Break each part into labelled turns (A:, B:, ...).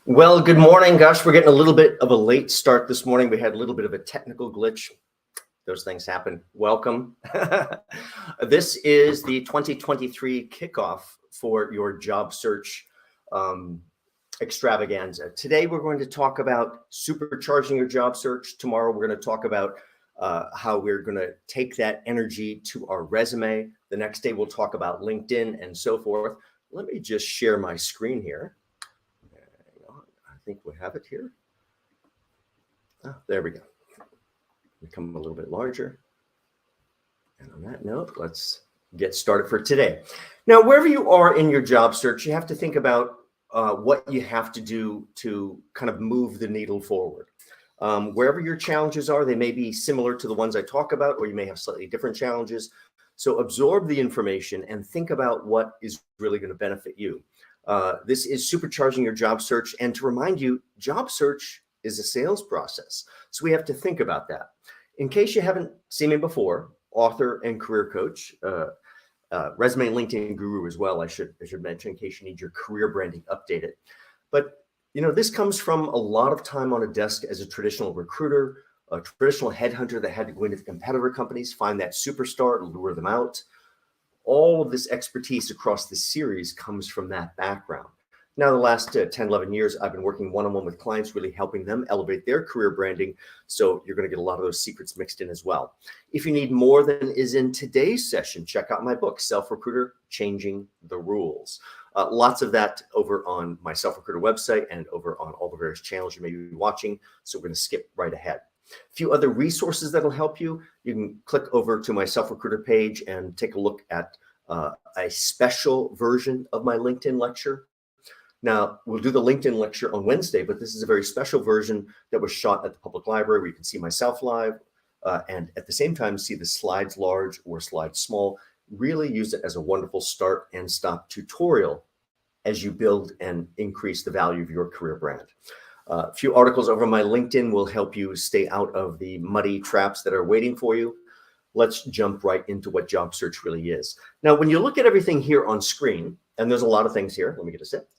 A: Well, good morning. Gosh, we're getting a little bit of a late start this morning. We had a little bit of a technical glitch. Those things happen. Welcome. This is the 2023 kickoff for your job search extravaganza. Today, we're going to talk about supercharging your job search. Tomorrow, we're going to talk about how we're going to take that energy to our resume. The next day, we'll talk about LinkedIn and so forth. Let me just share my screen here. I think we have it here. Oh, there we go. Become a little bit larger. And on that note, let's get started for today. Now, wherever you are in your job search, you have to think about what you have to do to kind of move the needle forward. Wherever your challenges are, they may be similar to the ones I talk about, or you may have slightly different challenges. So absorb the information and think about what is really going to benefit you. This is supercharging your job search. And to remind you, job search is a sales process. So we have to think about that. In case you haven't seen me before, author and career coach, resume and LinkedIn guru as well, I should mention, in case you need your career branding updated. But, you know, this comes from a lot of time on a desk as a traditional recruiter, a traditional headhunter that had to go into the competitor companies, find that superstar, lure them out. All of this expertise across the series comes from that background. Now, the last 10, 11 years, I've been working one-on-one with clients, really helping them elevate their career branding. So you're going to get a lot of those secrets mixed in as well. If you need more than is in today's session, check out my book, SelfRecruiter, Changing the Rules. Lots of that over on my SelfRecruiter website and over on all the various channels you may be watching. So we're going to skip right ahead. A few other resources that'll help you. You can click over to my SelfRecruiter page and take a look at a special version of my LinkedIn lecture. Now, we'll do the LinkedIn lecture on Wednesday, but this is a very special version that was shot at the public library where you can see myself live and at the same time see the slides large or slides small. Really use it as a wonderful start and stop tutorial as you build and increase the value of your career brand. A few articles over my LinkedIn will help you stay out of the muddy traps that are waiting for you. Let's jump right into what job search really is. Now, when you look at everything here on screen, and there's a lot of things here, let me get a sip.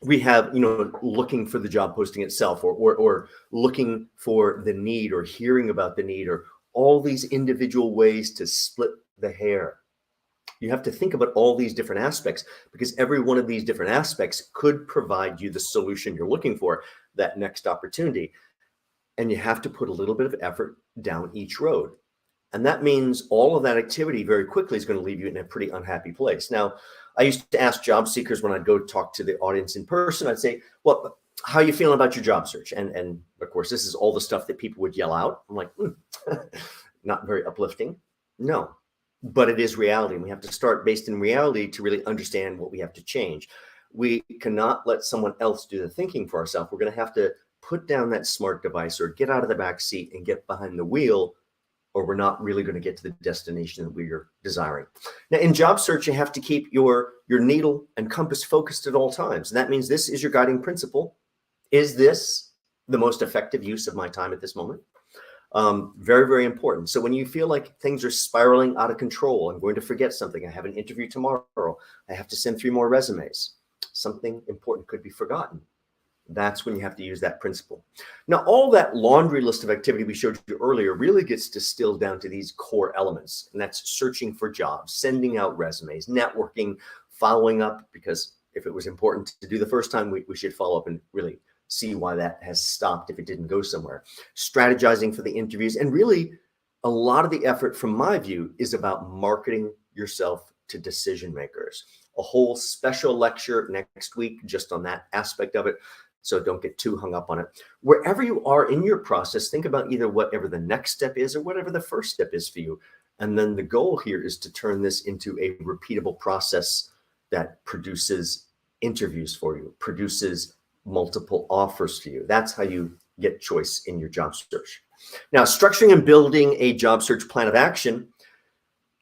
A: We have, you know, looking for the job posting itself, or looking for the need, or hearing about the need, or all these individual ways to split the hair. You have to think about all these different aspects because every one of these different aspects could provide you the solution you're looking for, that next opportunity. And you have to put a little bit of effort down each road. And that means all of that activity very quickly is going to leave you in a pretty unhappy place. Now, I used to ask job seekers when I'd go talk to the audience in person, I'd say, well, how are you feeling about your job search? And of course, this is all the stuff that people would yell out. I'm like, not very uplifting. No. But it is reality, and we have to start based in reality to really understand what we have to change. We cannot let someone else do the thinking for ourselves. We're going to have to put down that smart device or get out of the back seat and get behind the wheel, or we're not really going to get to the destination that we're desiring. Now, in job search, you have to keep your needle and compass focused at all times. And that means this is your guiding principle. Is this the most effective use of my time at this moment? Very, very important. So when you feel like things are spiraling out of control, I'm going to forget something. I have an interview tomorrow. I have to send 3 more resumes. Something important could be forgotten. That's when you have to use that principle. Now, all that laundry list of activity we showed you earlier really gets distilled down to these core elements. And that's searching for jobs, sending out resumes, networking, following up, because if it was important to do the first time, we should follow up and really see why that has stopped if it didn't go somewhere. Strategizing for the interviews. And really, a lot of the effort, from my view, is about marketing yourself to decision makers. A whole special lecture next week just on that aspect of it. So don't get too hung up on it. Wherever you are in your process, think about either whatever the next step is or whatever the first step is for you. And then the goal here is to turn this into a repeatable process that produces interviews for you, produces multiple offers for you. That's how you get choice in your job search. Now, structuring and building a job search plan of action,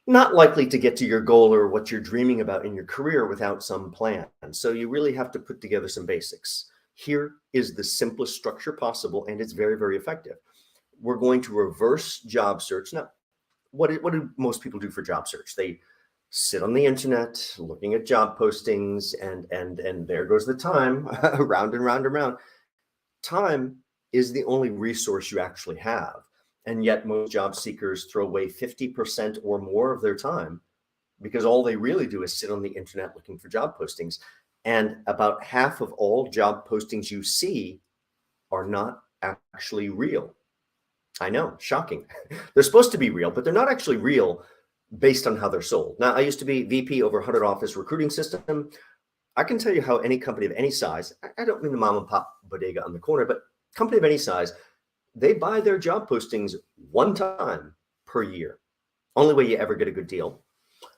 A: not likely to get to your goal or what you're dreaming about in your career without some plan. So you really have to put together some basics. Here is the simplest structure possible, and it's very, very effective. We're going to reverse job search. Now, what do most people do for job search? They sit on the internet, looking at job postings, and there goes the time, round and round and round. Time is the only resource you actually have. And yet most job seekers throw away 50% or more of their time because all they really do is sit on the internet looking for job postings. And about half of all job postings you see are not actually real. I know, shocking. They're supposed to be real, but they're not actually real based on how they're sold. Now, I used to be VP over 100 office recruiting system. I can tell you how any company of any size, I don't mean the mom and pop bodega on the corner, but company of any size, they buy their job postings one time per year. Only way you ever get a good deal.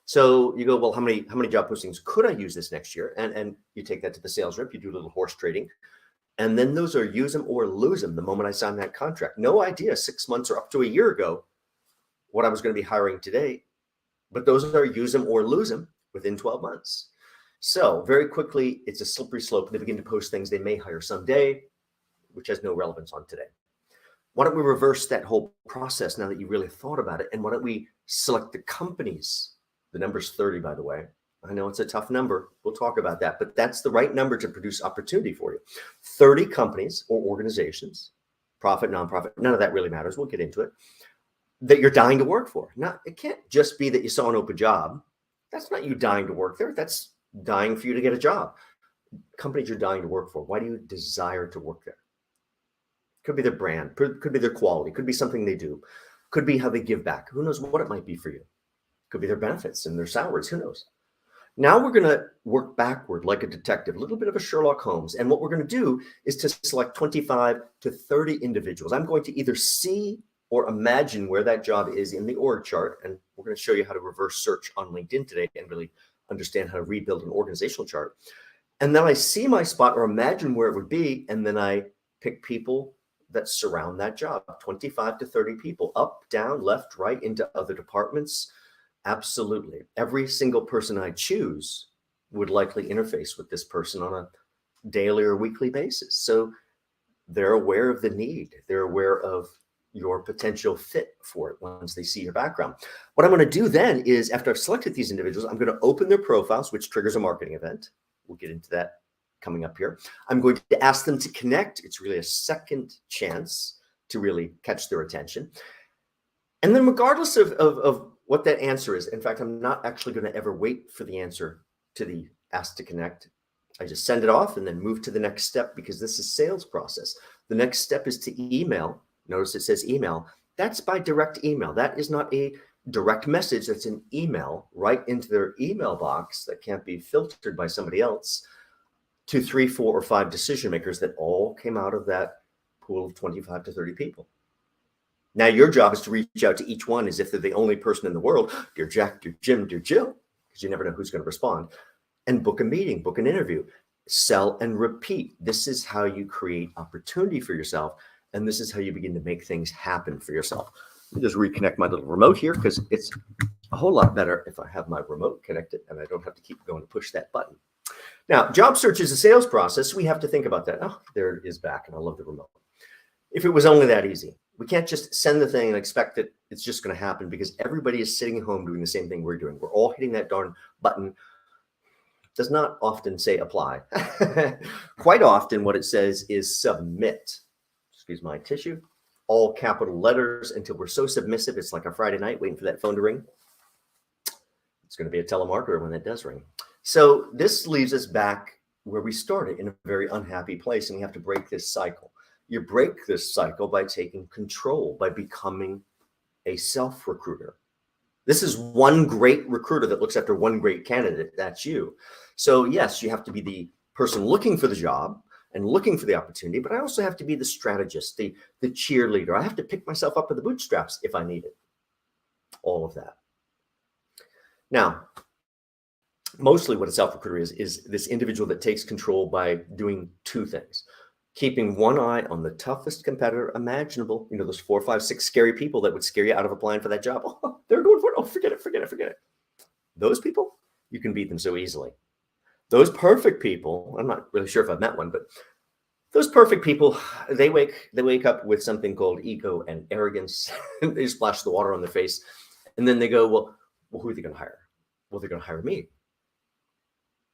A: So you go, well, how many job postings could I use this next year? And you take that to the sales rep, you do a little horse trading. And then those are use them or lose them the moment I sign that contract. No idea 6 months or up to a year ago what I was going to be hiring today. But those are use them or lose them within 12 months. So very quickly, it's a slippery slope. They begin to post things they may hire someday, which has no relevance on today. Why don't we reverse that whole process now that you really thought about it? And why don't we select the companies? The number's 30, by the way. I know it's a tough number. We'll talk about that, but that's the right number to produce opportunity for you. 30 companies or organizations, profit, nonprofit, none of that really matters. We'll get into it, that you're dying to work for. Now, it can't just be that you saw an open job. That's not you dying to work there. That's dying for you to get a job. Companies you're dying to work for. Why do you desire to work there? Could be their brand, could be their quality, could be something they do, could be how they give back. Who knows what it might be for you? Could be their benefits and their salaries. Who knows? Now we're going to work backward like a detective, a little bit of a Sherlock Holmes. And what we're going to do is to select 25 to 30 individuals. I'm going to either see or imagine where that job is in the org chart. And we're going to show you how to reverse search on LinkedIn today and really understand how to rebuild an organizational chart. And then I see my spot or imagine where it would be. And then I pick people that surround that job, 25 to 30 people, up, down, left, right, into other departments. Absolutely. Every single person I choose would likely interface with this person on a daily or weekly basis. So they're aware of the need. They're aware of your potential fit for it once they see your background. What I'm going to do then is, after I've selected these individuals, I'm going to open their profiles, which triggers a marketing event. We'll get into that coming up here. I'm going to ask them to connect. It's really a second chance to really catch their attention. And then regardless of what that answer is, in fact, I'm not actually going to ever wait for the answer to the ask to connect. I just send it off and then move to the next step, because this is sales process. The next step is to email. Notice it says email. That's by direct email. That is not a direct message. That's an email right into their email box that can't be filtered by somebody else, to 3, 4, or 5 decision makers that all came out of that pool of 25 to 30 people. Now, your job is to reach out to each one as if they're the only person in the world. Dear Jack, dear Jim, dear Jill, because you never know who's going to respond. And book a meeting, book an interview, sell and repeat. This is how you create opportunity for yourself. And this is how you begin to make things happen for yourself. Let me just reconnect my little remote here, because it's a whole lot better if I have my remote connected and I don't have to keep going to push that button. Now, job search is a sales process. We have to think about that. Oh, there it is back, and I love the remote. If it was only that easy, we can't just send the thing and expect that it's just going to happen, because everybody is sitting at home doing the same thing we're doing. We're all hitting that darn button. It does not often say apply. Quite often what it says is submit. Excuse my tissue. All capital letters, until we're so submissive, it's like a Friday night waiting for that phone to ring. It's going to be a telemarketer when that does ring. So this leaves us back where we started, in a very unhappy place, and we have to break this cycle. You break this cycle by taking control, by becoming a self-recruiter. This is one great recruiter that looks after one great candidate. That's you. So yes, you have to be the person looking for the job and looking for the opportunity, but I also have to be the strategist, the cheerleader. I have to pick myself up by the bootstraps if I need it. All of that. Now, mostly what a self-recruiter is this individual that takes control by doing 2 things. Keeping one eye on the toughest competitor imaginable. You know, those 4, 5, 6 scary people that would scare you out of applying for that job. Oh, they're going for it. Oh, forget it. Those people, you can beat them so easily. Those perfect people, I'm not really sure if I've met one, but those perfect people, they wake up with something called ego and arrogance. They splash the water on their face. And then they go, well, who are they going to hire? Well, they're going to hire me.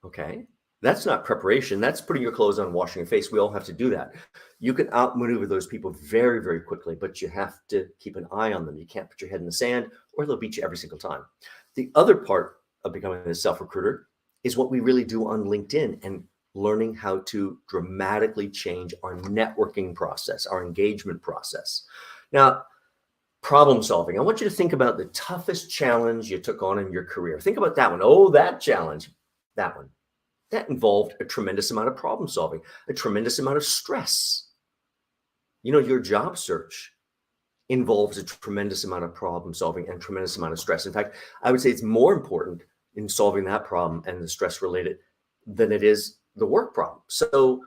A: Okay. That's not preparation. That's putting your clothes on, washing your face. We all have to do that. You can outmaneuver those people very, very quickly, but you have to keep an eye on them. You can't put your head in the sand or they'll beat you every single time. The other part of becoming a self-recruiter is what we really do on LinkedIn and learning how to dramatically change our networking process, our engagement process. Now, problem solving. I want you to think about the toughest challenge you took on in your career. Think about that one. Oh, that challenge, that one. That involved a tremendous amount of problem solving, a tremendous amount of stress. You know, your job search involves a tremendous amount of problem solving and tremendous amount of stress. In fact, I would say it's more important in solving that problem and the stress related than it is the work problem. So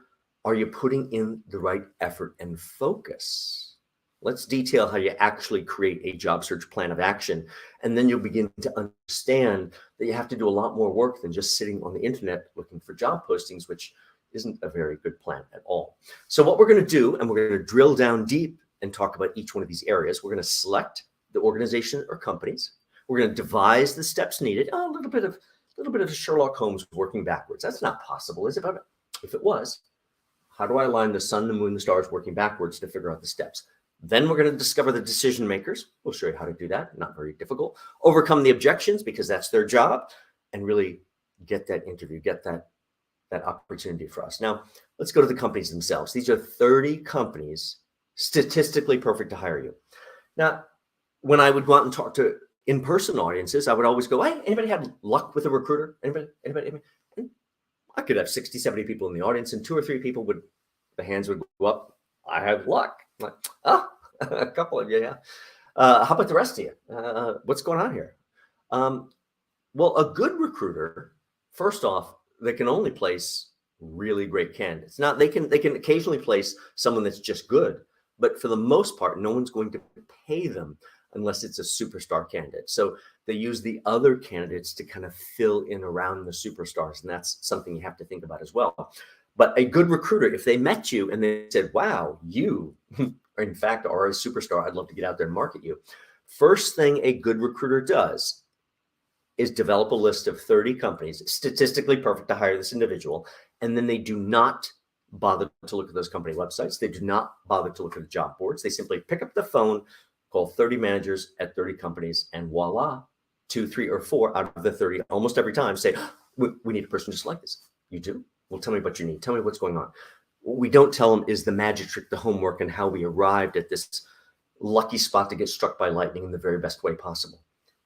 A: are you putting in the right effort and focus? Let's detail how you actually create a job search plan of action. And then you'll begin to understand that you have to do a lot more work than just sitting on the internet looking for job postings, which isn't a very good plan at all. So what we're going to do, and we're going to drill down deep and talk about each one of these areas. We're going to select the organization or companies. We're going to devise the steps needed. A little bit of Sherlock Holmes working backwards. That's not possible, is it? But if it was, how do I align the sun, the moon, the stars working backwards to figure out the steps? Then we're going to discover the decision makers. We'll show you how to do that. Not very difficult. Overcome the objections because that's their job, and really get that interview, get that opportunity for us. Now, let's go to the companies themselves. These are 30 companies statistically perfect to hire you. Now, when I would go out and talk to in-person audiences, I would always go, hey, anybody have luck with a recruiter? Anybody? And I could have 60, 70 people in the audience, and 2 or 3 people the hands would go up. I have luck. I'm like, oh, a couple of you, yeah. How about the rest of you? What's going on here? Well, a good recruiter, first off, they can only place really great candidates. Now, they can occasionally place someone that's just good, but for the most part, no one's going to pay them unless it's a superstar candidate. So they use the other candidates to kind of fill in around the superstars, and that's something you have to think about as well. But a good recruiter, if they met you and they said, wow, you in fact are a superstar, I'd love to get out there and market you. First thing a good recruiter does is develop a list of 30 companies, statistically perfect to hire this individual. And then they do not bother to look at those company websites. They do not bother to look at the job boards. They simply pick up the phone, call 30 managers at 30 companies, and voila, 2, 3, or 4 out of the 30, almost every time say, we need a person just like this. You do? Well, tell me what you need. Tell me what's going on. What we don't tell them is the magic trick, the homework, and how we arrived at this lucky spot to get struck by lightning in the very best way possible.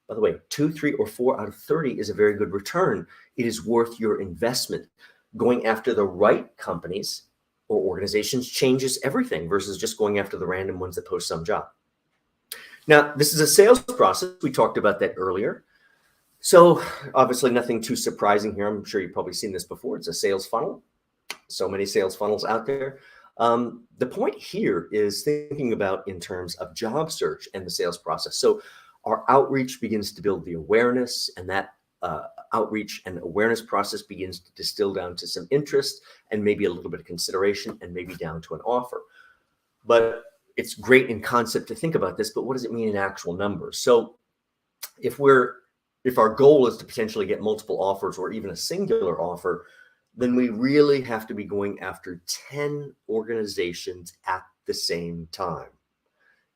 A: By the way, 2, 3, or 4 out of 30 is a very good return. It is worth your investment. Going after the right companies or organizations changes everything versus just going after the random ones that post some job. Now, this is a sales process. We talked about that earlier. So obviously nothing too surprising here. I'm sure you've probably seen this before. It's a sales funnel. So many sales funnels out there. The point here is thinking about in terms of job search and the sales process. So our outreach begins to build the awareness, and that outreach and awareness process begins to distill down to some interest and maybe a little bit of consideration and maybe down to an offer. But it's great in concept to think about this, but what does it mean in actual numbers? So if our goal is to potentially get multiple offers or even a singular offer, then we really have to be going after 10 organizations at the same time.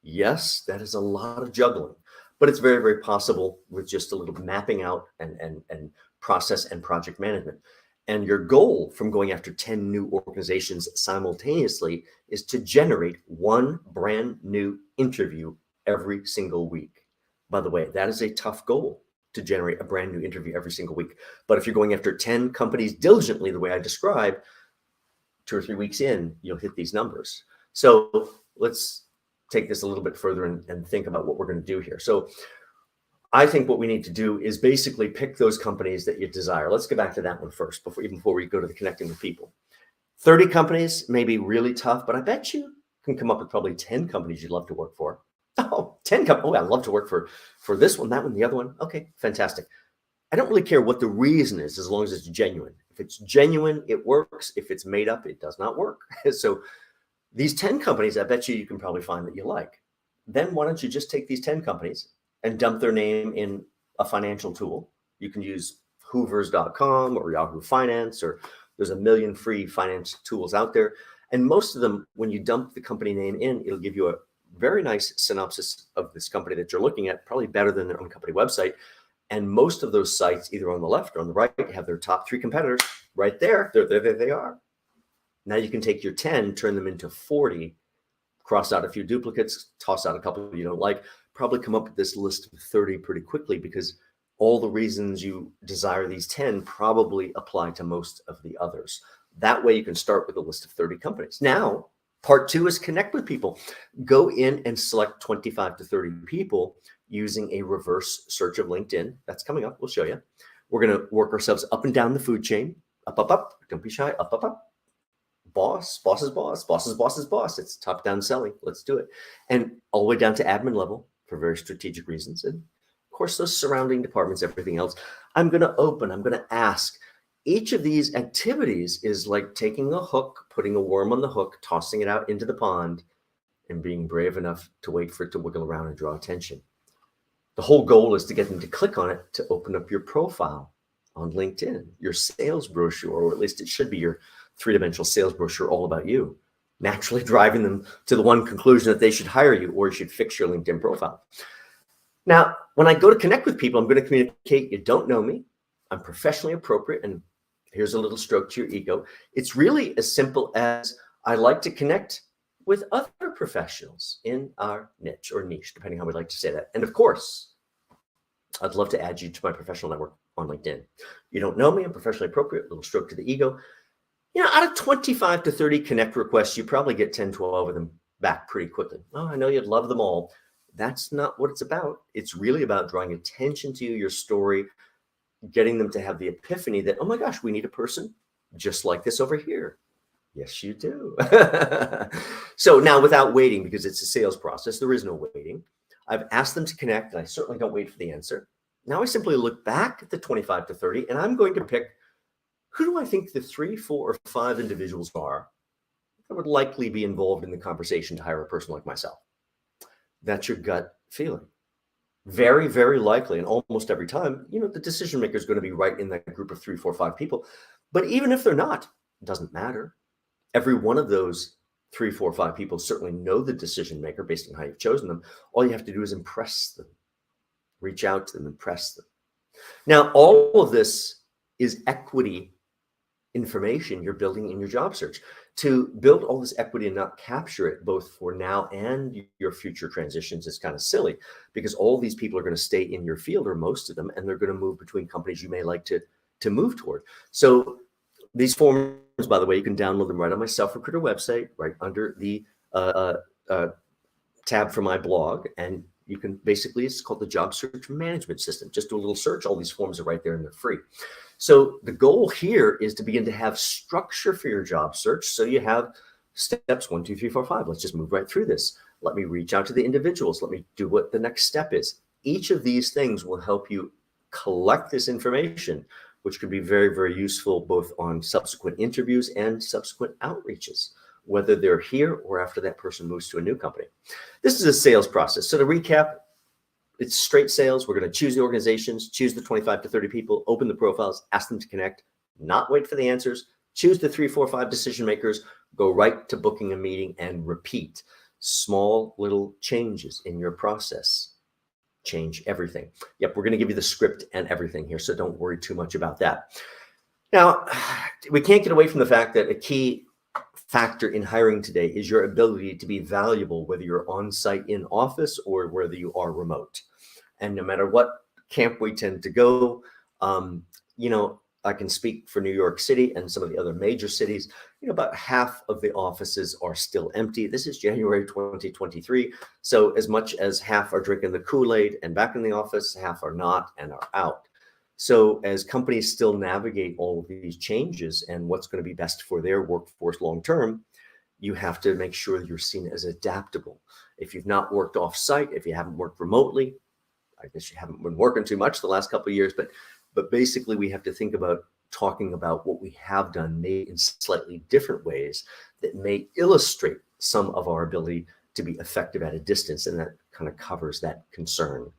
A: Yes, that is a lot of juggling, but it's very, very possible with just a little mapping out and process and project management. And your goal from going after 10 new organizations simultaneously is to generate 1 brand new interview every single week. By the way, that is a tough goal, to generate a brand new interview every single week. But if you're going after 10 companies diligently, the way I described, 2 or 3 weeks in, you'll hit these numbers. So let's take this a little bit further and think about what we're going to do here. So I think what we need to do is basically pick those companies that you desire. Let's get back to that one first, before we go to the connecting with people. 30 companies may be really tough, but I bet you can come up with probably 10 companies you'd love to work for. Oh, 10 companies. Oh, I'd love to work for this one, that one, the other one. Okay, fantastic. I don't really care what the reason is, as long as it's genuine. If it's genuine, it works. If it's made up, it does not work. So these 10 companies, I bet you can probably find that you like. Then why don't you just take these 10 companies and dump their name in a financial tool? You can use hoovers.com or Yahoo Finance, or there's a million free finance tools out there. And most of them, when you dump the company name in, it'll give you a very nice synopsis of this company that you're looking at, probably better than their own company website. And most of those sites, either on the left or on the right, have their top 3 competitors right there. There they are. Now you can take your 10, turn them into 40, cross out a few duplicates, toss out a couple you don't like, probably come up with this list of 30 pretty quickly, because all the reasons you desire these 10 probably apply to most of the others. That way you can start with a list of 30 companies. Now, part 2 is connect with people. Go in and select 25 to 30 people using a reverse search of LinkedIn. That's coming up. We'll show you. We're going to work ourselves up and down the food chain. Up, up, up. Don't be shy. Up, up, up. Boss, boss's boss, boss's boss's boss. It's top-down selling. Let's do it. And all the way down to admin level for very strategic reasons. And of course, those surrounding departments, everything else. I'm going to ask. Each of these activities is like taking a hook, putting a worm on the hook, tossing it out into the pond, and being brave enough to wait for it to wiggle around and draw attention. The whole goal is to get them to click on it to open up your profile on LinkedIn, your sales brochure, or at least it should be your 3-dimensional sales brochure all about you, naturally driving them to the one conclusion that they should hire you, or you should fix your LinkedIn profile. Now, when I go to connect with people, I'm going to communicate, you don't know me, I'm professionally appropriate, and here's a little stroke to your ego. It's really as simple as I like to connect with other professionals in our niche or niche, depending how we'd like to say that. And of course, I'd love to add you to my professional network on LinkedIn. You don't know me, I'm professionally appropriate, little stroke to the ego. Out of 25 to 30 connect requests, you probably get 10, 12 of them back pretty quickly. Oh, I know you'd love them all. That's not what it's about. It's really about drawing attention to your story, getting them to have the epiphany that, oh my gosh, we need a person just like this over here. Yes, you do. So now, without waiting, because it's a sales process, there is no waiting. I've asked them to connect, and I certainly don't wait for the answer. Now I simply look back at the 25 to 30, and I'm going to pick, who do I think the 3, 4, or 5 individuals are that would likely be involved in the conversation to hire a person like myself? That's your gut feeling. Very, very likely, and almost every time, the decision maker is going to be right in that group of 3, 4, 5 people. But even if they're not, it doesn't matter. Every one of those 3, 4, 5 people certainly know the decision maker based on how you've chosen them. All you have to do is impress them, reach out to them, impress them. Now, all of this is equity information you're building in your job search. To build all this equity and not capture it both for now and your future transitions is kind of silly, because all these people are going to stay in your field, or most of them, and they're going to move between companies you may like to move toward. So these forms, by the way, you can download them right on my SelfRecruiter website, right under the tab for my blog. And you can basically, it's called the Job Search Management System. Just do a little search. All these forms are right there and they're free. So the goal here is to begin to have structure for your job search. So you have steps 1, 2, 3, 4, 5. Let's just move right through this. Let me reach out to the individuals. Let me do what the next step is. Each of these things will help you collect this information, which could be very, very useful both on subsequent interviews and subsequent outreaches, whether they're here or after that person moves to a new company. This is a sales process. So to recap, it's straight sales. We're going to choose the organizations, choose the 25 to 30 people, open the profiles, ask them to connect, not wait for the answers, choose the 3, 4, 5 decision makers, go right to booking a meeting, and repeat. Small little changes in your process change everything. Yep, we're going to give you the script and everything here, so don't worry too much about that. Now, we can't get away from the fact that a key factor in hiring today is your ability to be valuable, whether you're on site in office or whether you are remote. And no matter what camp we tend to go, I can speak for New York City and some of the other major cities. About half of the offices are still empty. This is January 2023. So as much as half are drinking the Kool-Aid and back in the office, half are not and are out. So as companies still navigate all of these changes and what's going to be best for their workforce long-term, you have to make sure that you're seen as adaptable. If you've not worked off-site, if you haven't worked remotely, I guess you haven't been working too much the last couple of years, but basically we have to think about talking about what we have done, maybe in slightly different ways that may illustrate some of our ability to be effective at a distance. And that kind of covers that concern.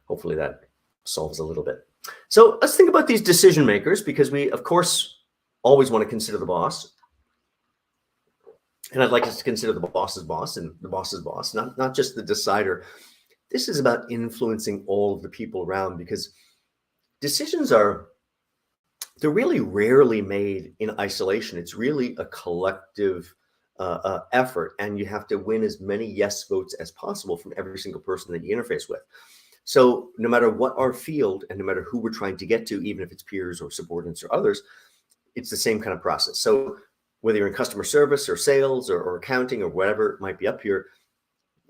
A: Hopefully that solves a little bit. So let's think about these decision makers, because we, of course, always want to consider the boss. And I'd like us to consider the boss's boss and the boss's boss, not just the decider. This is about influencing all of the people around, because decisions they're really rarely made in isolation. It's really a collective effort, and you have to win as many yes votes as possible from every single person that you interface with. So no matter what our field and no matter who we're trying to get to, even if it's peers or subordinates or others, it's the same kind of process. So whether you're in customer service or sales or accounting or whatever it might be up here,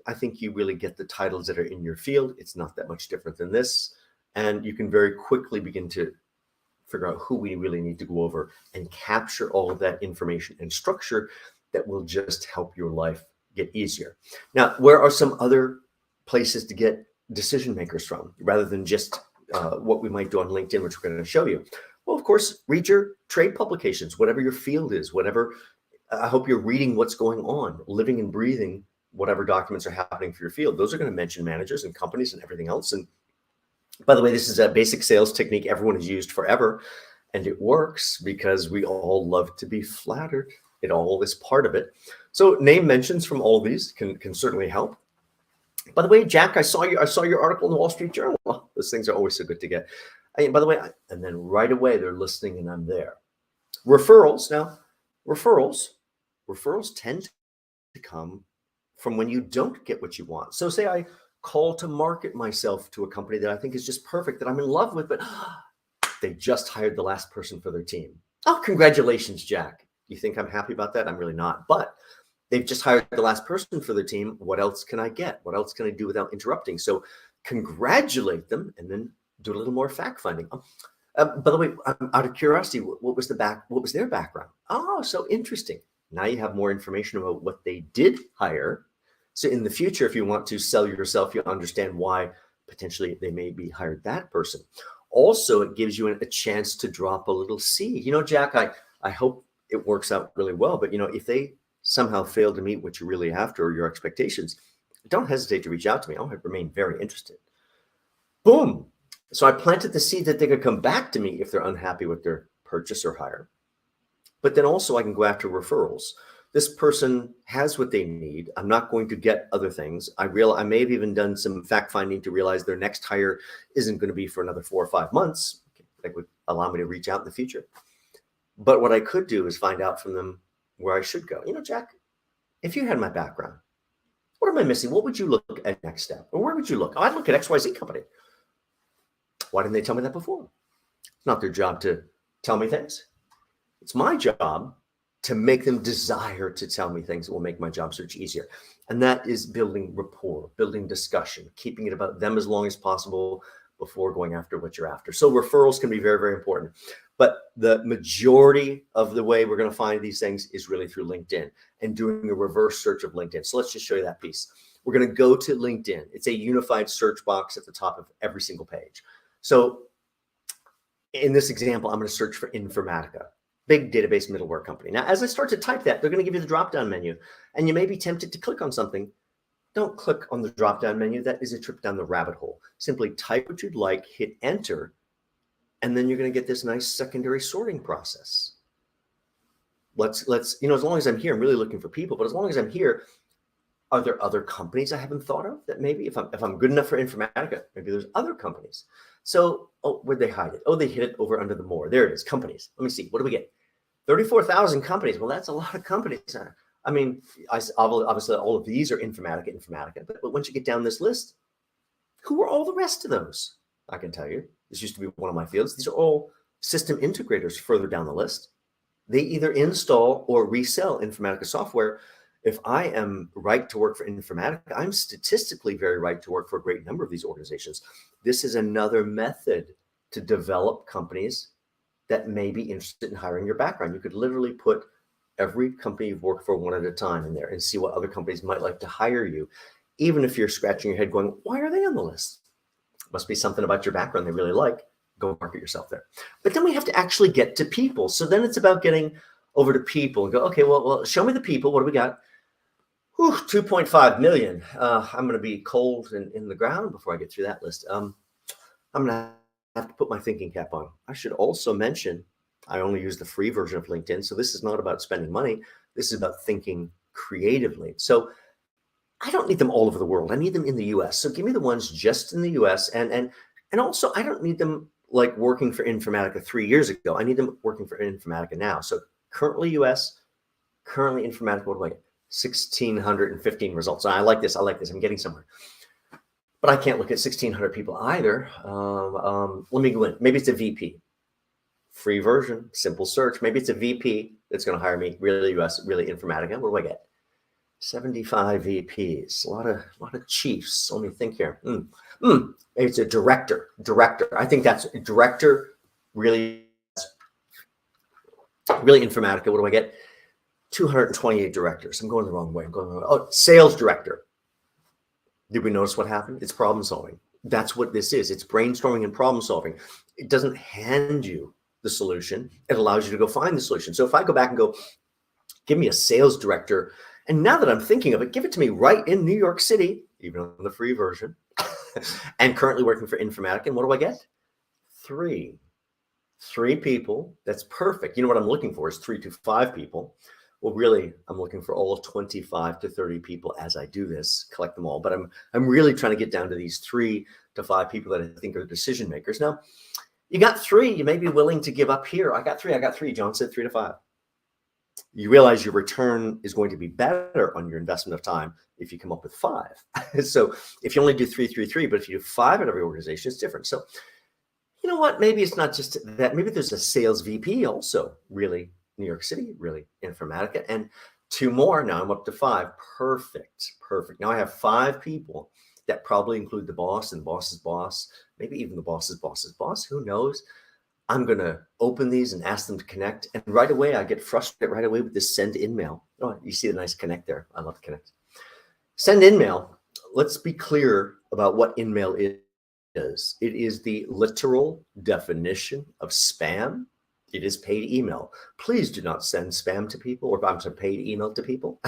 A: I think you really get the titles that are in your field. It's not that much different than this. And you can very quickly begin to figure out who we really need to go over and capture all of that information and structure that will just help your life get easier. Now, where are some other places to get decision makers from, rather than just what we might do on LinkedIn, which we're going to show you? Well, of course, read your trade publications, whatever your field is, whatever. I hope you're reading what's going on, living and breathing whatever documents are happening for your field. Those are going to mention managers and companies and everything else. And by the way, this is a basic sales technique everyone has used forever, and it works because we all love to be flattered. It all is part of it. So name mentions from all of these can certainly help. By the way, Jack, I saw your article in the Wall Street Journal. Oh, those things are always so good to get. By the way, and then right away they're listening and I'm there. Referrals. Now, referrals tend to come from when you don't get what you want. So say I call to market myself to a company that I think is just perfect, that I'm in love with, but they just hired the last person for their team. Oh, congratulations, Jack. You think I'm happy about that? I'm really not. But they've just hired the last person for their team. What else can I get? What else can I do without interrupting? So congratulate them and then do a little more fact finding. By the way, out of curiosity, what was their background? Oh, so interesting. Now you have more information about what they did hire. So in the future, if you want to sell yourself, you understand why potentially they may be hired that person. Also, it gives you a chance to drop a little seed. Jack, I hope it works out really well, but if they somehow fail to meet what you're really after or your expectations, don't hesitate to reach out to me. I'll remain very interested. Boom. So I planted the seed that they could come back to me if they're unhappy with their purchase or hire. But then also I can go after referrals. This person has what they need. I'm not going to get other things. I may have even done some fact finding to realize their next hire isn't going to be for another 4 or 5 months. That would allow me to reach out in the future. But what I could do is find out from them where I should go. Jack, if you had my background, what am I missing? What would you look at next step? Or where would you look? Oh, I'd look at XYZ company. Why didn't they tell me that before? It's not their job to tell me things. It's my job to make them desire to tell me things that will make my job search easier. And that is building rapport, building discussion, keeping it about them as long as possible before going after what you're after. So referrals can be very, very important. But the majority of the way we're going to find these things is really through LinkedIn and doing a reverse search of LinkedIn. So let's just show you that piece. We're going to go to LinkedIn. It's a unified search box at the top of every single page. So in this example, I'm going to search for Informatica, big database middleware company. Now, as I start to type that, they're going to give you the drop-down menu, and you may be tempted to click on something. Don't click on the drop-down menu. That is a trip down the rabbit hole. Simply type what you'd like, hit enter, and then you're going to get this nice secondary sorting process. Let's as long as I'm here, I'm really looking for people, but as long as I'm here, are there other companies I haven't thought of that maybe if I'm good enough for Informatica, maybe there's other companies. So, where'd they hide it? Oh, they hid it over under the more. There it is, companies. Let me see. What do we get? 34,000 companies. Well, that's a lot of companies. I mean, obviously all of these are Informatica. But once you get down this list, who are all the rest of those? I can tell you. This used to be one of my fields. These are all system integrators further down the list. They either install or resell Informatica software. If I am right to work for Informatica, I'm statistically very right to work for a great number of these organizations. This is another method to develop companies that may be interested in hiring your background. You could literally put every company you've worked for one at a time in there and see what other companies might like to hire you, even if you're scratching your head going, why are they on the list? Must be something about your background they really like. Go market yourself there. But then we have to actually get to people. So then it's about getting over to people and go, okay, well, show me the people. What do we got? 2.5 million. I'm going to be cold in the ground before I get through that list. I'm going to have to put my thinking cap on. I should also mention, I only use the free version of LinkedIn. So this is not about spending money. This is about thinking creatively. So I don't need them all over the world. I need them in the US. So give me the ones just in the US. And also I don't need them like working for Informatica 3 years ago. I need them working for Informatica now. So currently US, currently Informatica, what do I get? 1,615 results. And I like this. I'm getting somewhere. But I can't look at 1,600 people either. Let me go in. Maybe it's a VP. Free version, simple search. Maybe it's a VP that's going to hire me. Really US, really Informatica. What do I get? 75 VPs. A lot of chiefs. Let me think here. Maybe it's a director. I think that's a director. Really Informatica. What do I get? 228 directors. I'm going the wrong way. Oh, sales director. Did we notice what happened? It's problem solving. That's what this is. It's brainstorming and problem solving. It doesn't hand you the solution. It allows you to go find the solution. So if I go back and go, give me a sales director, and now that I'm thinking of it, give it to me right in New York City, even on the free version, and currently working for Informatica. And what do I get? Three people. That's perfect. You know what I'm looking for is 3 to 5 people. Well, really, I'm looking for all 25 to 30 people as I do this, collect them all. But I'm really trying to get down to these 3 to 5 people that I think are decision makers. Now, you got 3. You may be willing to give up here. I got 3. John said 3 to 5. You realize your return is going to be better on your investment of time if you come up with 5. So if you only do 3, 3, 3, but if you do 5 at every organization, it's different. So you know what? Maybe it's not just that. Maybe there's a sales VP also, really New York City, really Informatica, and 2 more. Now I'm up to 5. Perfect. Now I have 5 people that probably include the boss and the boss's boss, maybe even the boss's boss's boss. Who knows? I'm going to open these and ask them to connect. And right away, I get frustrated right away with this send in mail. Oh, you see the nice connect there. I love connect. Send in mail. Let's be clear about what in mail is. It is the literal definition of spam. It is paid email. Please do not send spam to people, or I'm sorry, paid email to people.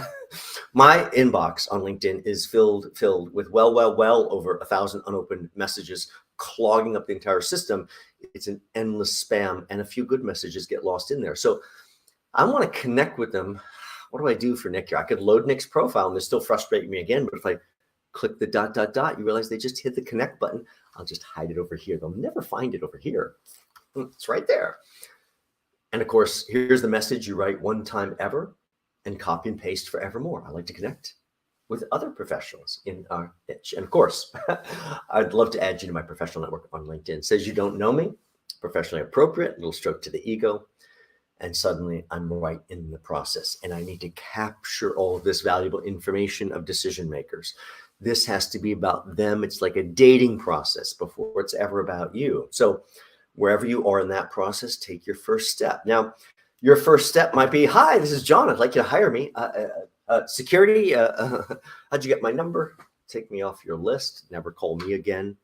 A: My inbox on LinkedIn is filled with well over 1,000 unopened messages, clogging up the entire system. It's an endless spam, and a few good messages get lost in there. So I want to connect with them. What do I do for Nick here? I could load Nick's profile, and they're still frustrating me again. But if I click the ... you realize they just hit the connect button. I'll just hide it over here. They'll never find it over here. It's right there. And of course, here's the message you write one time ever and copy and paste forevermore. I like to connect with other professionals in our niche. And of course, I'd love to add you to my professional network on LinkedIn. It says you don't know me, professionally appropriate, little stroke to the ego. And suddenly I'm right in the process. And I need to capture all of this valuable information of decision makers. This has to be about them. It's like a dating process before it's ever about you. So wherever you are in that process, take your first step. Now, your first step might be, hi, this is John. I'd like you to hire me. Security, how'd you get my number? Take me off your list. Never call me again.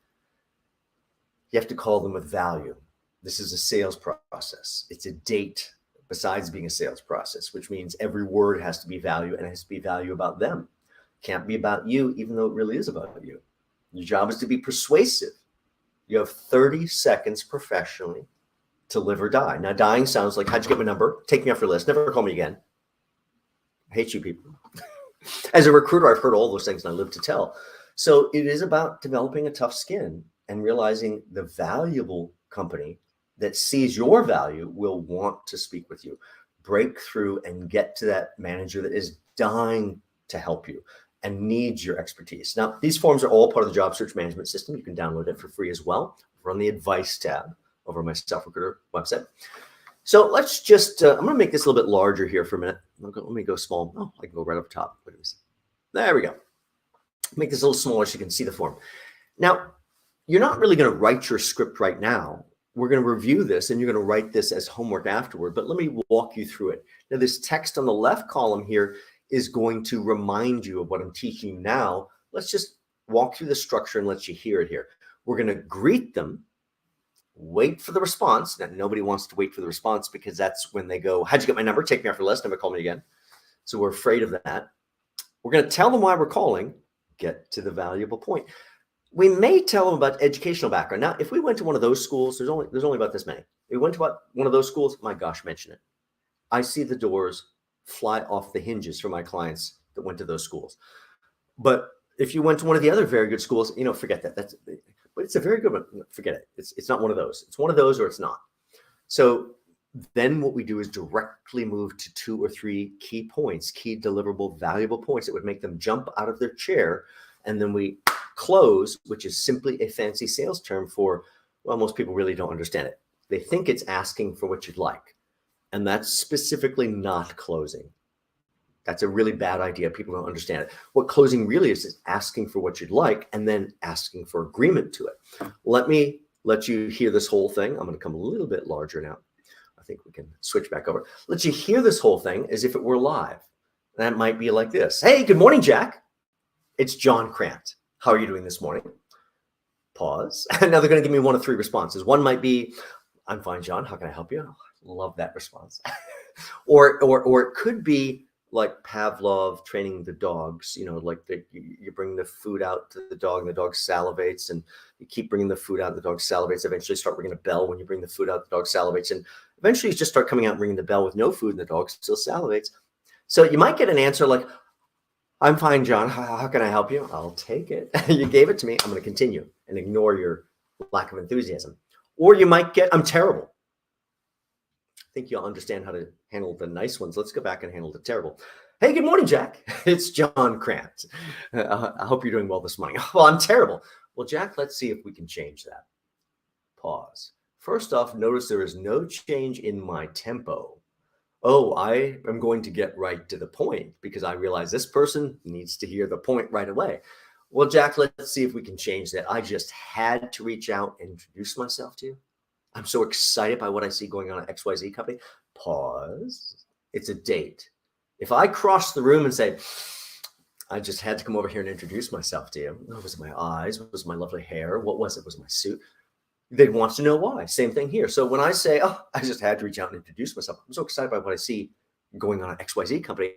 A: You have to call them with value. This is a sales process. It's a date besides being a sales process, which means every word has to be value, and it has to be value about them. Can't be about you, even though it really is about you. Your job is to be persuasive. You have 30 seconds professionally to live or die. Now, dying sounds like, how'd you get my number? Take me off your list. Never call me again. I hate you people. As a recruiter, I've heard all those things and I live to tell. So it is about developing a tough skin and realizing the valuable company that sees your value will want to speak with you. Break through and get to that manager that is dying to help you and needs your expertise. Now, these forms are all part of the job search management system. You can download it for free as well. We're on the advice tab over my SelfRecruiter website. So let's just, I'm going to make this a little bit larger here for a minute. Let me go small. Oh, I can go right up top. Look at this. There we go. Make this a little smaller so you can see the form. Now, you're not really going to write your script right now. We're going to review this and you're going to write this as homework afterward, but let me walk you through it. Now, this text on the left column here is going to remind you of what I'm teaching you now. Let's just walk through the structure and let you hear it here. We're going to greet them, wait for the response. Now, nobody wants to wait for the response because that's when they go, how'd you get my number? Take me off your list. Never call me again. So we're afraid of that. We're going to tell them why we're calling, get to the valuable point. We may tell them about educational background. Now, if we went to one of those schools, there's only about this many. If we went to one of those schools, my gosh, mention it. I see the doors fly off the hinges for my clients that went to those schools. But if you went to one of the other very good schools, forget that. But it's a very good one. Forget it. It's not one of those. It's one of those or it's not. So then what we do is directly move to 2 or 3 key points, key deliverable, valuable points that would make them jump out of their chair. And then we close, which is simply a fancy sales term for, well, most people really don't understand it. They think it's asking for what you'd like. And that's specifically not closing. That's a really bad idea. People don't understand it. What closing really is asking for what you'd like and then asking for agreement to it. Let me let you hear this whole thing. I'm going to come a little bit larger now. I think we can switch back over. Let you hear this whole thing as if it were live. That might be like this. Hey, good morning, Jack. It's John Crant. How are you doing this morning? Pause. Now they're going to give me 1 of 3 responses. One might be, I'm fine, John. How can I help you? Love that response. or it could be like Pavlov training the dogs, like you bring the food out to the dog and the dog salivates, and you keep bringing the food out and the dog salivates. Eventually start ringing a bell when you bring the food out, the dog salivates, and eventually you just start coming out and ringing the bell with no food and the dog still salivates. So you might get an answer like, I'm fine, John. How can I help you? I'll take it. You gave it to me. I'm going to continue and ignore your lack of enthusiasm. Or you might get, I'm terrible. I think you'll understand how to handle the nice ones. Let's go back and handle the terrible. Hey, good morning, Jack. It's John Crant. I hope you're doing well this morning. Well, I'm terrible. Well, Jack, let's see if we can change that. Pause. First off, notice there is no change in my tempo. Oh, I am going to get right to the point because I realize this person needs to hear the point right away. Well, Jack, let's see if we can change that. I just had to reach out and introduce myself to you. I'm so excited by what I see going on at XYZ company. Pause. It's a date. If I cross the room and say, I just had to come over here and introduce myself to you. Oh, was it my eyes? Was it my lovely hair? What was it? Was it my suit? They'd want to know why. Same thing here. So when I say, oh, I just had to reach out and introduce myself, I'm so excited by what I see going on at XYZ company.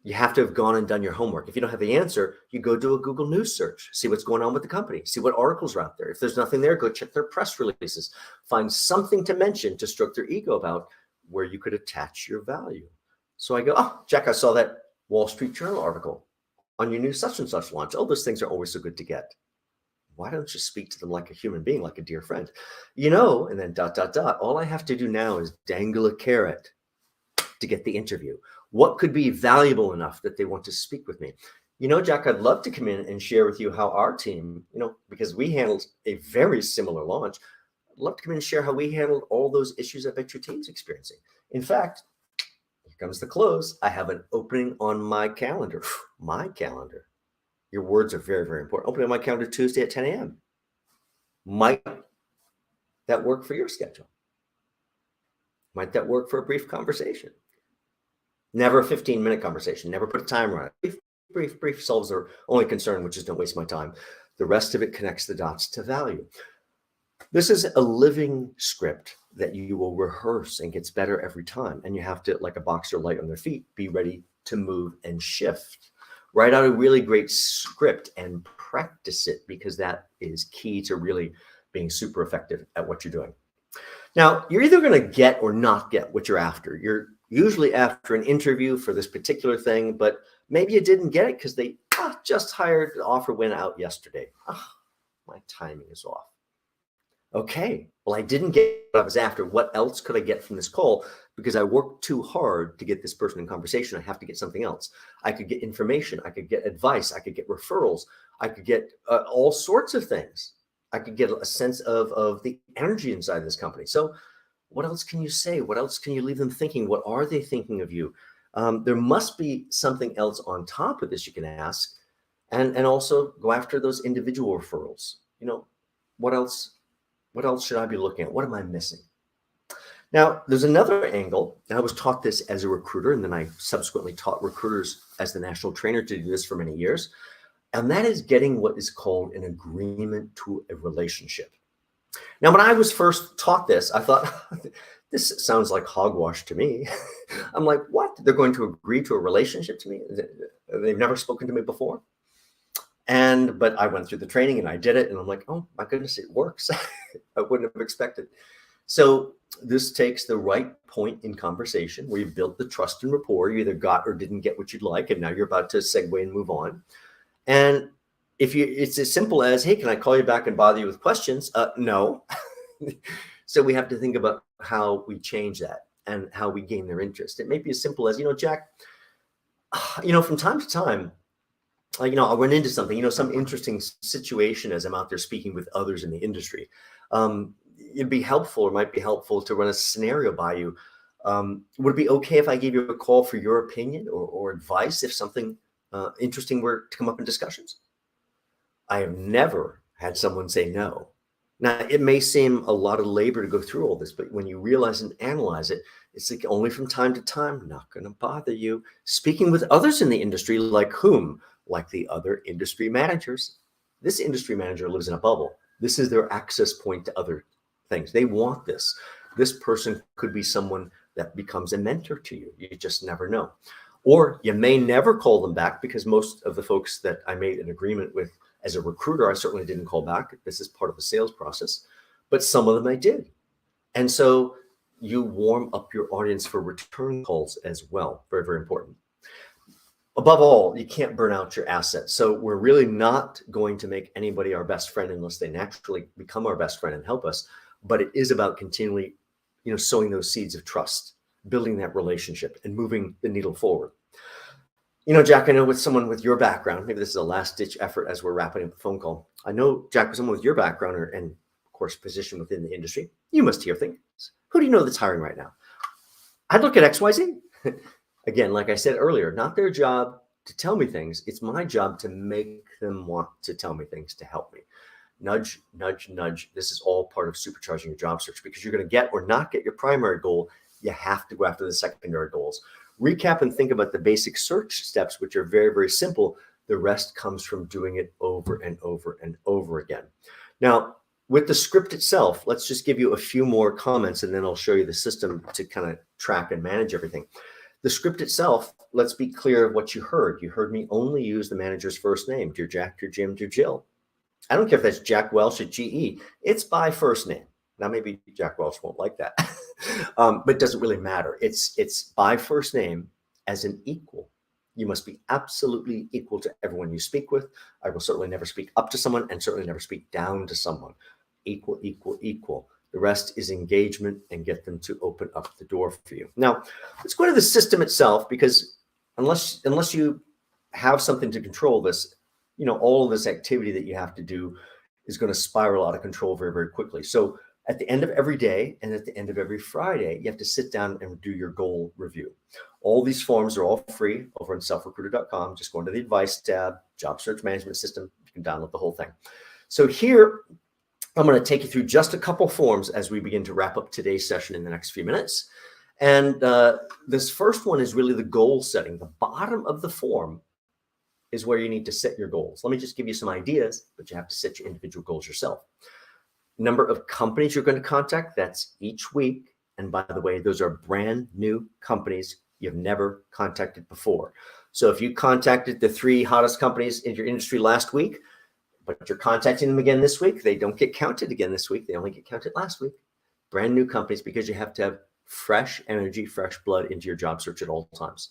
A: You have to have gone and done your homework. If you don't have the answer, you go do a Google News search, see what's going on with the company, see what articles are out there. If there's nothing there, go check their press releases, find something to mention to stroke their ego about where you could attach your value. So I go, oh, Jack, I saw that Wall Street Journal article on your new such and such launch. Oh, those things are always so good to get. Why don't you speak to them like a human being, like a dear friend? And then ... All I have to do now is dangle a carrot to get the interview. What could be valuable enough that they want to speak with me? Jack, I'd love to come in and share with you how our team, because we handled a very similar launch. I'd love to come in and share how we handled all those issues I bet your team's experiencing. In fact, here comes the close. I have an opening on my calendar. My calendar. Your words are very, very important. Opening on my calendar Tuesday at 10 a.m. Might that work for your schedule? Might that work for a brief conversation? Never a 15-minute conversation. Never put a timer on it. Brief solves their only concern, which is don't waste my time. The rest of it connects the dots to value. This is a living script that you will rehearse and gets better every time. And you have to, like a boxer light on their feet, be ready to move and shift. Write out a really great script and practice it, because that is key to really being super effective at what you're doing. Now, you're either going to get or not get what you're after. You're usually after an interview for this particular thing, but maybe you didn't get it because they just hired, the offer went out yesterday. My timing is off. Okay, well, I didn't get what I was after. What else could I get from this call? Because I worked too hard to get this person in conversation. I have to get something else. I could get information. I could get advice. I could get referrals. I could get all sorts of things. I could get a sense of the energy inside this company. So what else can you say? What else can you leave them thinking? What are they thinking of you? There must be something else on top of this you can ask, and also go after those individual referrals. What else should I be looking at? What am I missing? Now, there's another angle, and I was taught this as a recruiter, and then I subsequently taught recruiters as the national trainer to do this for many years, and that is getting what is called an agreement to a relationship. Now, when I was first taught this, I thought, this sounds like hogwash to me. I'm like, what? They're going to agree to a relationship to me? They've never spoken to me before? But I went through the training and I did it, and I'm like, oh my goodness, it works. I wouldn't have expected. So this takes the right point in conversation where you've built the trust and rapport. You either got or didn't get what you'd like, and now you're about to segue and move on. And it's as simple as, hey, can I call you back and bother you with questions? No. So we have to think about how we change that and how we gain their interest. It may be as simple as, Jack, from time to time, I'll run into something, some interesting situation as I'm out there speaking with others in the industry. It'd be helpful, or might be helpful, to run a scenario by you. Would it be okay if I gave you a call for your opinion or advice if something interesting were to come up in discussions? I have never had someone say no. Now, it may seem a lot of labor to go through all this, but when you realize and analyze it, it's like only from time to time, not going to bother you. Speaking with others in the industry, like whom? Like the other industry managers. This industry manager lives in a bubble. This is their access point to other things. They want this. This person could be someone that becomes a mentor to you. You just never know. Or you may never call them back, because most of the folks that I made an agreement with as a recruiter, I certainly didn't call back. This is part of the sales process, but some of them I did. And so you warm up your audience for return calls as well. Very, very important. Above all, you can't burn out your assets. So we're really not going to make anybody our best friend unless they naturally become our best friend and help us. But it is about continually, sowing those seeds of trust, building that relationship, and moving the needle forward. Jack, I know with someone with your background, maybe this is a last ditch effort as we're wrapping up the phone call. I know, Jack, with someone with your background and of course, position within the industry, you must hear things. Who do you know that's hiring right now? I'd look at XYZ. Again, like I said earlier, not their job to tell me things. It's my job to make them want to tell me things, to help me. Nudge, nudge, nudge. This is all part of supercharging your job search, because you're going to get or not get your primary goal. You have to go after the secondary goals. Recap and think about the basic search steps, which are very, very simple. The rest comes from doing it over and over and over again. Now, with the script itself, let's just give you a few more comments, and then I'll show you the system to kind of track and manage everything. The script itself, let's be clear of what you heard. You heard me only use the manager's first name, dear Jack, dear Jim, dear Jill. I don't care if that's Jack Welch at GE. It's by first name. Now, maybe Jack Welch won't like that, but it doesn't really matter. It's by first name as an equal. You must be absolutely equal to everyone you speak with. I will certainly never speak up to someone, and certainly never speak down to someone. Equal, equal, equal. The rest is engagement, and get them to open up the door for you. Now, let's go to the system itself, because unless you have something to control this, all of this activity that you have to do is going to spiral out of control very, very quickly. So at the end of every day and at the end of every Friday, you have to sit down and do your goal review. All these forms are all free over on SelfRecruiter.com. Just go into the advice tab, job search management system. You can download the whole thing. So here, I'm going to take you through just a couple forms as we begin to wrap up today's session in the next few minutes. And this first one is really the goal setting. The bottom of the form is where you need to set your goals. Let me just give you some ideas, but you have to set your individual goals yourself. Number of companies you're going to contact, that's each week. And by the way, those are brand new companies you've never contacted before. So if you contacted the 3 hottest companies in your industry last week, but you're contacting them again this week, they don't get counted again this week. They only get counted last week. Brand new companies, because you have to have fresh energy, fresh blood into your job search at all times.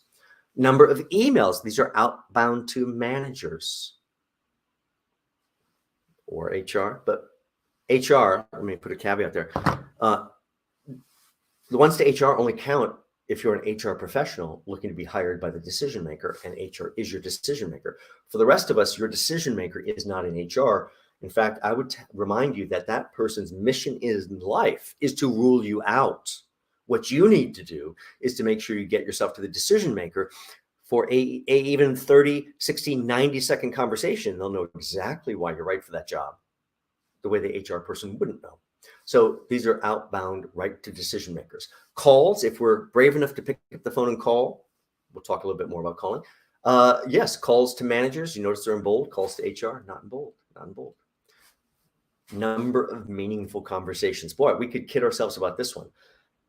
A: Number of emails. These are outbound to managers or HR, but HR, let me put a caveat there. The ones to HR only count if you're an HR professional looking to be hired by the decision maker, and HR is your decision maker. For the rest of us, your decision maker is not in HR. In fact, I would remind you that that person's mission in life is to rule you out. What you need to do is to make sure you get yourself to the decision maker for a even 30, 60, 90-second conversation. They'll know exactly why you're right for that job, the way the HR person wouldn't know. So these are outbound, right to decision makers. Calls, if we're brave enough to pick up the phone and call, we'll talk a little bit more about calling. Yes, calls to managers. You notice they're in bold. Calls to HR, not in bold, not in bold. Number of meaningful conversations. Boy, we could kid ourselves about this one.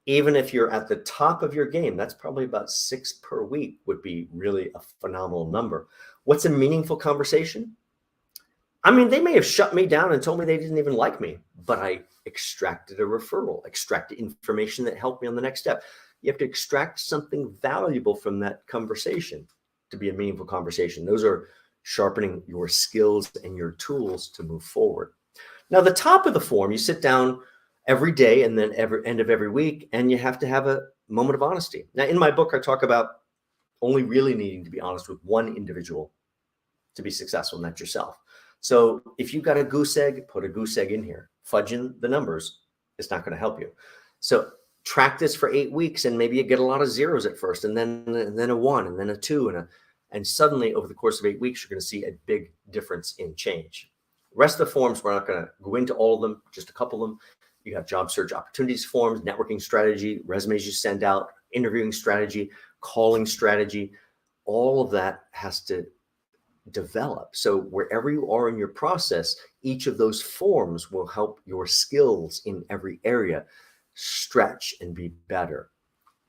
A: Even if you're at the top of your game, that's probably about 6 per week would be really a phenomenal number. What's a meaningful conversation? I mean, they may have shut me down and told me they didn't even like me, but I extracted a referral, extracted information that helped me on the next step. You have to extract something valuable from that conversation to be a meaningful conversation. Those are sharpening your skills and your tools to move forward. Now, the top of the form, you sit down every day and then every end of every week, and you have to have a moment of honesty. Now, in my book, I talk about only really needing to be honest with one individual to be successful, and that's yourself. So if you've got a goose egg, put a goose egg in here. Fudging the numbers is not going to help you. So track this for 8 weeks, and maybe you get a lot of zeros at first, and then a 1, and then a 2, and suddenly over the course of 8 weeks, you're going to see a big difference in change. The rest of the forms, we're not going to go into all of them, just a couple of them. You have job search opportunities forms, networking strategy, resumes you send out, interviewing strategy, calling strategy. All of that has to develop. So wherever you are in your process, each of those forms will help your skills in every area stretch and be better.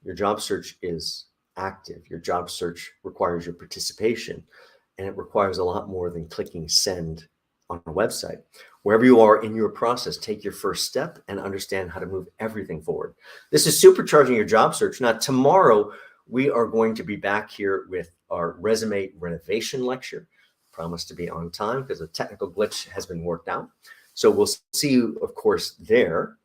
A: Your job search is active. Your job search requires your participation, and it requires a lot more than clicking send on a website. Wherever you are in your process, take your first step and understand how to move everything forward. This is supercharging your job search. Now, tomorrow, we are going to be back here with our resume renovation lecture. Promise to be on time because a technical glitch has been worked out. So we'll see you, of course, there.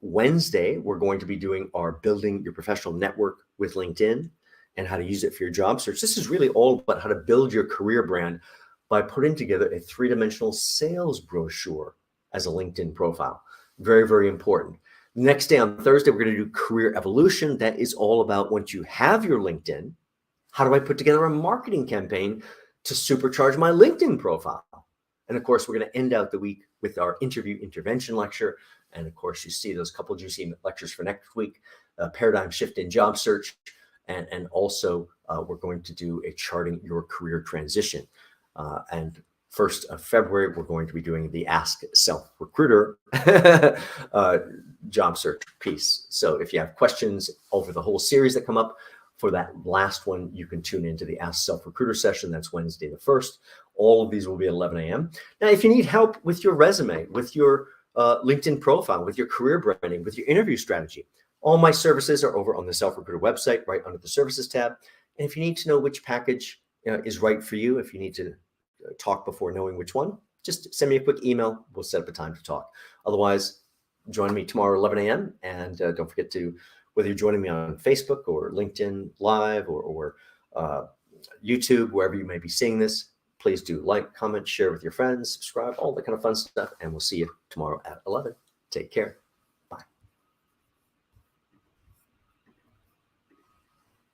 A: Wednesday, we're going to be doing our building your professional network with LinkedIn and how to use it for your job search. This is really all about how to build your career brand by putting together a 3-dimensional sales brochure as a LinkedIn profile. Very, very important. Next day on Thursday, we're going to do career evolution. That is all about once you have your LinkedIn, how do I put together a marketing campaign to supercharge my LinkedIn profile? And of course, we're going to end out the week with our interview intervention lecture. And of course, you see those couple juicy lectures for next week, paradigm shift in job search. And also, we're going to do a charting your career transition. And 1st of February, we're going to be doing the Ask SelfRecruiter job search piece. So if you have questions over the whole series that come up, for that last one, you can tune into the Ask SelfRecruiter session. That's Wednesday the 1st. All of these will be at 11 a.m. Now, if you need help with your resume, with your LinkedIn profile, with your career branding, with your interview strategy, all my services are over on the SelfRecruiter website, right under the Services tab. And if you need to know which package is right for you, if you need to talk before knowing which one, just send me a quick email. We'll set up a time to talk. Otherwise, join me tomorrow, 11 a.m. And don't forget to, whether you're joining me on Facebook or LinkedIn Live or YouTube, wherever you may be seeing this, please do like, comment, share with your friends, subscribe, all that kind of fun stuff. And we'll see you tomorrow at 11. Take care.